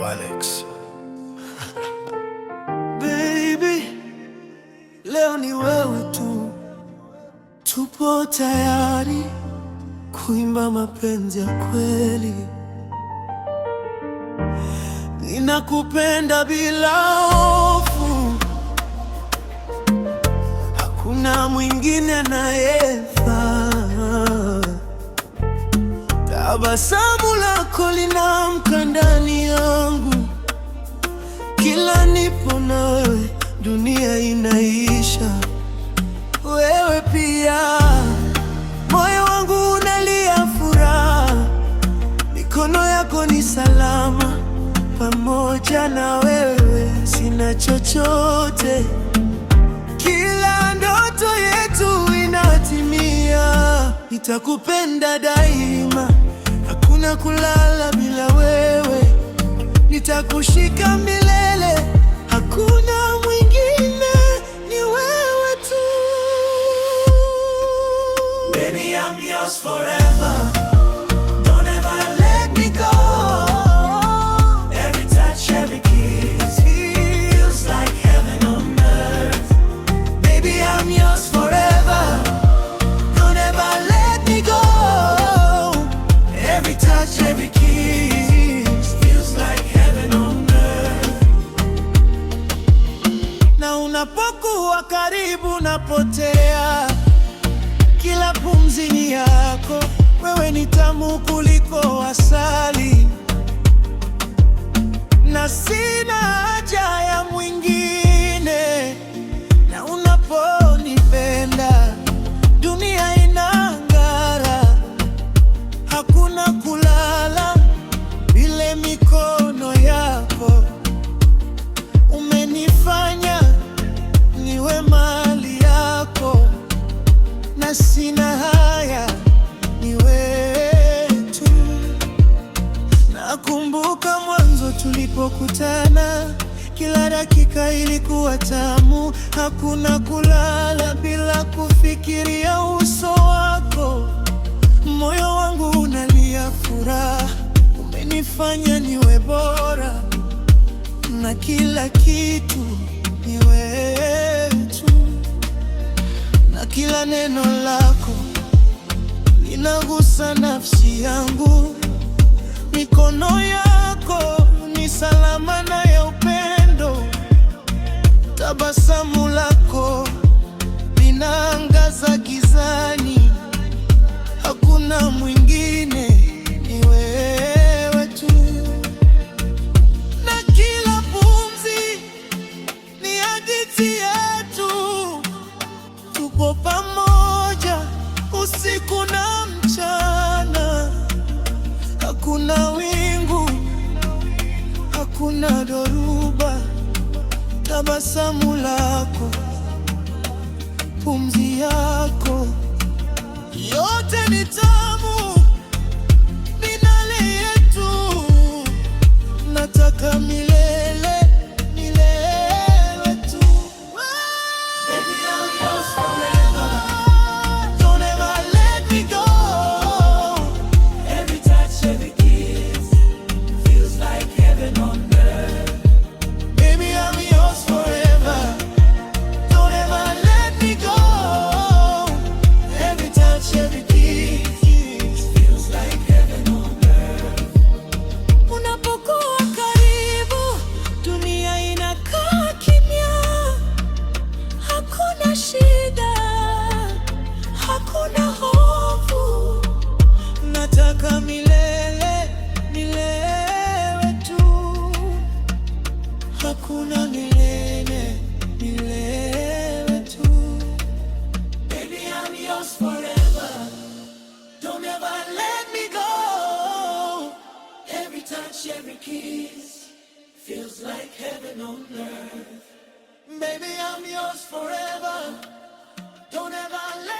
Alex. Baby, leo ni wewe tu, tupo tayari kuimba mapenzi ya kweli. Ninakupenda bila hofu, hakuna mwingine anayefaa. Tabasamu lako linaamka ndani yangu, kila nipo na wewe dunia inaisha. Wewe pia, moyo wangu unalia furaha, mikono yako ni salama. Pamoja na wewe sina chochote, kila ndoto yetu inatimia. Nitakupenda daima, hakuna kulala bila wewe. Nitakushika milele, hakuna mwingine, ni wewe tu. Baby, I'm yours forever. Don't ever let me go. Every touch, every kiss feels like heaven on earth. Baby, I'm yours forever. Don't ever let me go. Every touch, every kiss feels like heaven on earth. Na unapokuwa karibu napotea, kila pumzi ni yako. Wewe ni tamu kuliko asali, na sina haja ya mwingine. Na unaponipenda dunia inang'ara, hakuna kulala bila mikono yako. Umenifanya niwe mali yako, na sina haya, ni wewe tu. Nakumbuka mwanzo tulipokutana, kila dakika ilikuwa tamu. Hakuna kulala bila kufikiria uso wako. Moyo wangu unalia furaha, umenifanya niwe bora, na kila kitu ni wewe tu. Na kila neno lako linagusa nafsi yangu. Mikono yako ni salama na ya upendo. Tabasamu lako linaangaza gizani. Hakuna mwingine, ni wewe tu. Na kila pumzi ni hadithi yetu. Tupo pamoja usiku na mchana. Hakuna wingu, hakuna dhoruba. Tabasamu lako, pumzi yako, yote ni tamu. Milele yetu, nataka milele, milele tu. Baby, I'm yours forever. Don't ever let me go. Every touch, every kiss feels like heaven on earth. Baby, I'm yours forever. Don't ever let me go. Every touch, every kiss feels like heaven on earth. Unapokuwa karibu, dunia inakaa kimya. Hakuna shida, hakuna hofu. Nataka milele, milele tu. Hakuna milele, milele tu. Baby, I'm yours forever. Don't ever let me go. Every touch, every kiss feels like heaven on earth. Baby, I'm yours forever. Don't ever let